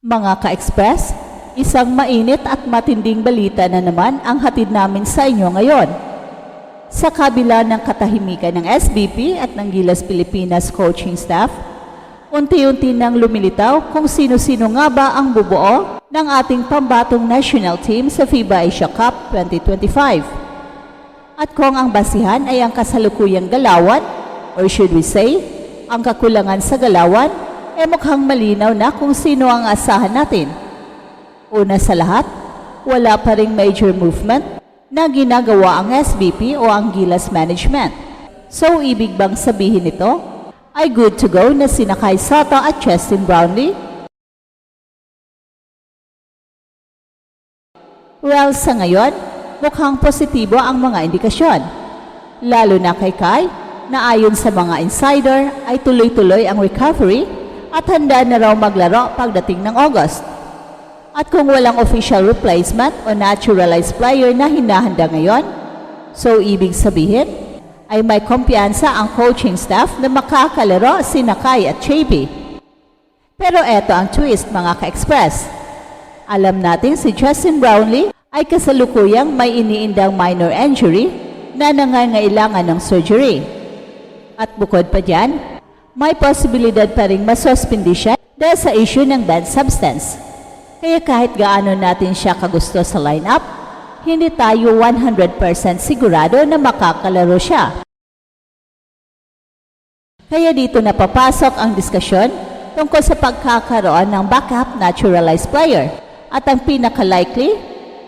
Mga ka-express, isang mainit at matinding balita na naman ang hatid namin sa inyo ngayon. Sa kabila ng katahimikan ng SBP at ng Gilas Pilipinas coaching staff, unti-unti nang lumilitaw kung sino-sino nga ba ang bubuo ng ating pambatong national team sa FIBA Asia Cup 2025. At kung ang basihan ay ang kasalukuyang galawan, or should we say, ang kakulangan sa galawan, mukhang malinaw na kung sino ang asahan natin. Una sa lahat, wala pa ring major movement na ginagawa ang SBP o ang Gilas Management. So, ibig bang sabihin nito ay good to go na sina Kai Sotto at Justin Brownlee? Well, sa ngayon, mukhang positibo ang mga indikasyon. Lalo na kay Kai, na ayon sa mga insider ay tuloy-tuloy ang recovery at handa na raw maglaro pagdating ng August. At kung walang official replacement o naturalized player na hinahanda ngayon, so ibig sabihin ay may kumpiyansa ang coaching staff na makakalaro sina Kai at JB. Pero eto ang twist, mga ka-express. Alam natin si Justin Brownlee ay kasalukuyang may iniindang minor injury na nangangailangan ng surgery. At bukod pa dyan, may posibilidad pa rin masuspindi siya dahil sa issue ng banned substance. Kaya kahit gaano natin siya kagusto sa lineup, hindi tayo 100% sigurado na makakalaro siya. Kaya dito na papasok ang diskusyon tungkol sa pagkakaroon ng backup naturalized player. At ang pinaka-likely,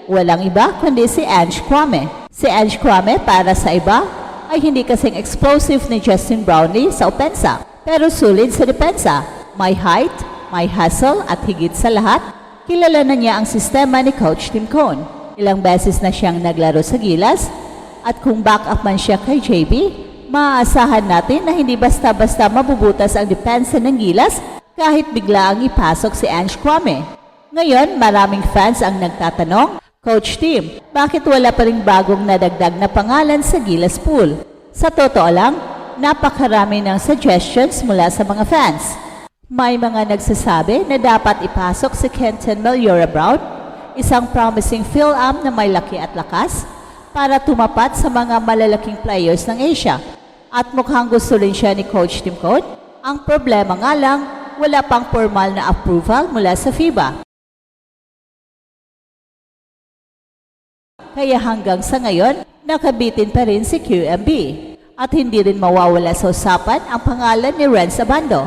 walang iba kundi si Ange Kwame. Si Ange Kwame para sa iba ay hindi kasing explosive ni Justin Brownlee sa opensa, pero sulit sa depensa. May height, may hustle at higit sa lahat, kilala na niya ang sistema ni Coach Tim Cone. Ilang beses na siyang naglaro sa Gilas at kung backup man siya kay JB, maaasahan natin na hindi basta-basta mabubutas ang depensa ng Gilas kahit bigla ang ipasok si Ange Kwame. Ngayon, maraming fans ang nagtatanong, Coach Tim, bakit wala pa ring bagong nadagdag na pangalan sa Gilas pool? Sa totoo lang, napakarami ng suggestions mula sa mga fans. May mga nagsasabi na dapat ipasok si Kenton Meliora Brown, isang promising fill-up na may laki at lakas, para tumapat sa mga malalaking players ng Asia. At mukhang gusto rin siya ni Coach Tim Cone. Ang problema nga lang, wala pang formal na approval mula sa FIBA. Kaya hanggang sa ngayon, nakabitin pa rin si QMB. At hindi rin mawawala sa usapan ang pangalan ni Renz Abando.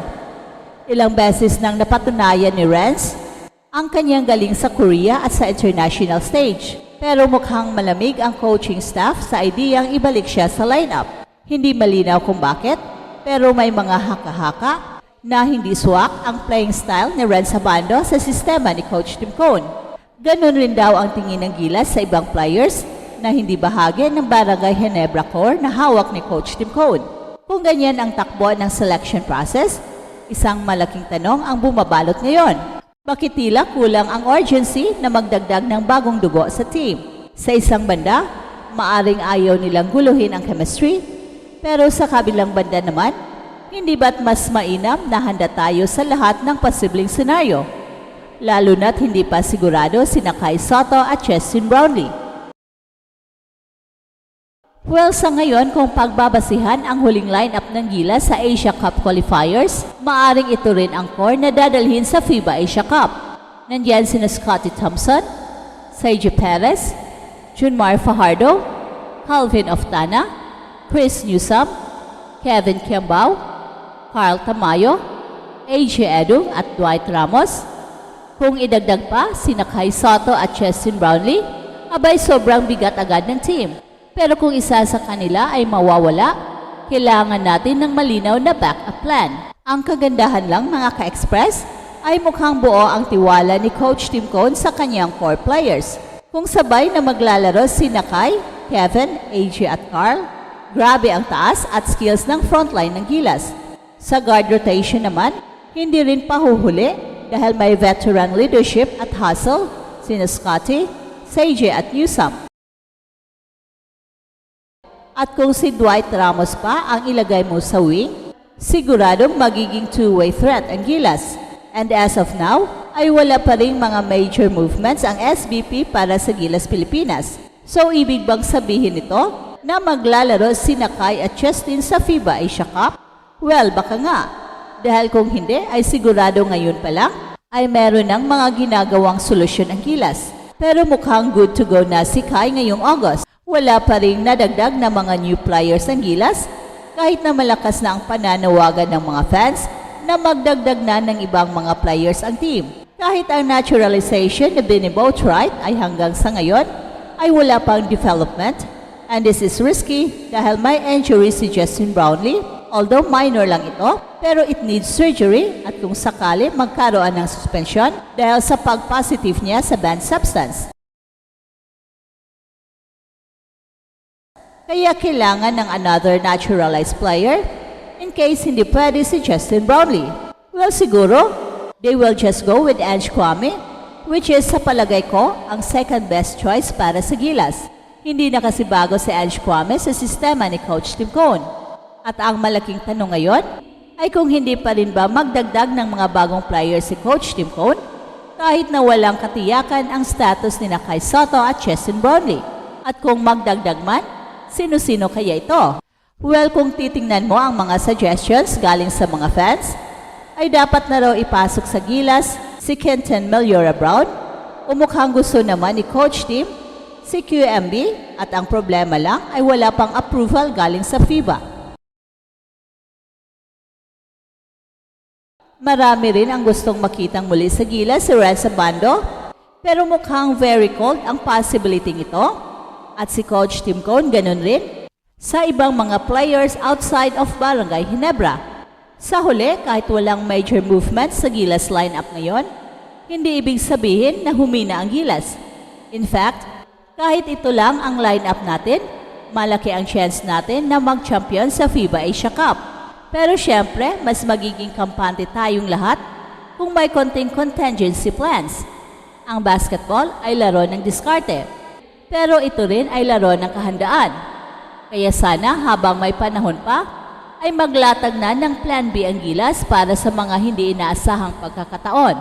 Ilang beses nang napatunayan ni Renz ang kanyang galing sa Korea at sa international stage. Pero mukhang malamig ang coaching staff sa ideyang ibalik siya sa lineup. Hindi malinaw kung bakit, pero may mga haka-haka na hindi swak ang playing style ni Renz Abando sa sistema ni Coach Tim Cone. Ganon rin daw ang tingin ng Gilas sa ibang players na hindi bahagi ng Barangay Ginebra Core na hawak ni Coach Tim Cone. Kung ganyan ang takbo ng selection process, isang malaking tanong ang bumabalot ngayon. Bakit tila kulang ang urgency na magdagdag ng bagong dugo sa team? Sa isang banda, maaring ayaw nilang guluhin ang chemistry, pero sa kabilang banda naman, hindi ba't mas mainam na handa tayo sa lahat ng posibleng senaryo? Lalo na't hindi pa sigurado sina Kai Sotto at Justin Brownlee. Well, sa ngayon, kung pagbabasihan ang huling lineup ng Gilas sa Asia Cup qualifiers, maaring ito rin ang core na dadalhin sa FIBA Asia Cup. Nandiyan sina Scottie Thompson, Sergio Perez, Junmar Fajardo, Calvin Oftana, Chris Newsome, Kevin Kiambao, Carl Tamayo, AJ Edu at Dwight Ramos. Kung idagdag pa sina Kai Sotto at Justin Brownlee, abay sobrang bigat agad ng team. Pero kung isa sa kanila ay mawawala, kailangan natin ng malinaw na backup plan. Ang kagandahan lang, mga ka-express, ay mukhang buo ang tiwala ni Coach Tim Cone sa kanyang core players. Kung sabay na maglalaro sina Kai, Kevin, AJ at Carl, grabe ang taas at skills ng frontline ng Gilas. Sa guard rotation naman, hindi rin pahuhuli dahil may veteran leadership at hustle sina Scottie, CJ at Newsome. At kung si Dwight Ramos pa ang ilagay mo sa wing, siguradong magiging two-way threat ang Gilas. And as of now, ay wala pa ring mga major movements ang SBP para sa Gilas Pilipinas. So ibig bang sabihin nito na maglalaro si Nakay at Justin sa FIBA Asia Cup? Well, baka nga. Dahil kung hindi ay sigurado ngayon pa lang ay meron ng mga ginagawang solusyon ang Gilas. Pero mukhang good to go na si Kai ngayong August. Wala pa ring nadagdag na mga new players ang Gilas kahit na malakas na ang pananawagan ng mga fans na magdagdag na ng ibang mga players ang team. Kahit ang naturalization na Benny Boatwright ay hanggang sa ngayon ay wala pang development. And this is risky dahil may injury si Justin Brownlee, although minor lang ito, pero it needs surgery at kung sakali magkaroon ng suspension dahil sa pag-positive niya sa banned substance. Kaya kailangan ng another naturalized player in case hindi pwede si Justin Brownlee. Well, siguro they will just go with Ange Kwame, which is sa palagay ko ang second best choice para sa Gilas. Hindi na kasi bago si Ange Kwame sa sistema ni Coach Tim Cone. At ang malaking tanong ngayon ay kung hindi pa rin ba magdagdag ng mga bagong players si Coach Tim Cone kahit na walang katiyakan ang status ni Nakay Soto at Justin Brownlee. At kung magdagdag man, sino-sino kaya ito? Well, kung titingnan mo ang mga suggestions galing sa mga fans, ay dapat na raw ipasok sa Gilas si Kenton Meliora Brown o mukhang gusto naman ni Coach Tim si QMB at ang problema lang ay wala pang approval galing sa FIBA. Marami rin ang gustong makitang muli sa Gilas si Renz Abando pero mukhang very cold ang possibility ito at si Coach Tim Cone ganun rin sa ibang mga players outside of Barangay Ginebra. Sa huli, kahit walang major movement sa Gilas lineup ngayon, hindi ibig sabihin na humina ang Gilas. In fact, kahit ito lang ang lineup natin, malaki ang chance natin na mag-champion sa FIBA Asia Cup. Pero syempre, mas magiging kampante tayong lahat kung may konting contingency plans. Ang basketball ay laro ng diskarte, pero ito rin ay laro ng kahandaan. Kaya sana habang may panahon pa, ay maglatag na ng Plan B ang Gilas para sa mga hindi inaasahang pagkakataon.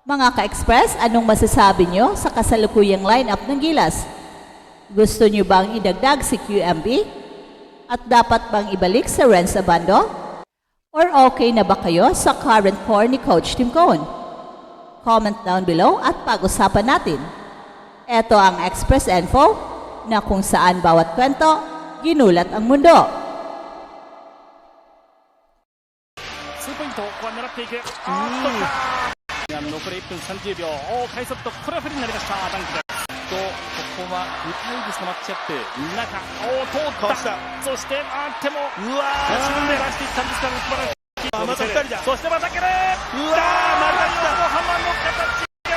Mga ka-express, anong masasabi nyo sa kasalukuyang lineup ng Gilas? Gusto nyo bang idagdag si QMB? At dapat bang ibalik sa Renz Abando? Or okay na ba kayo sa current core ni Coach Tim Cone? Comment down below at pag-usapan natin. Ito ang Express Info na kung saan bawat kwento, ginulat ang mundo. 狙っていく。残り1分30秒。快速とこれは不利になりました。ダンクです。ここはウタイグスのマッチアップ。中、通った。そして手も自分で出していったんですが、また2人だ。そしてまた蹴る。また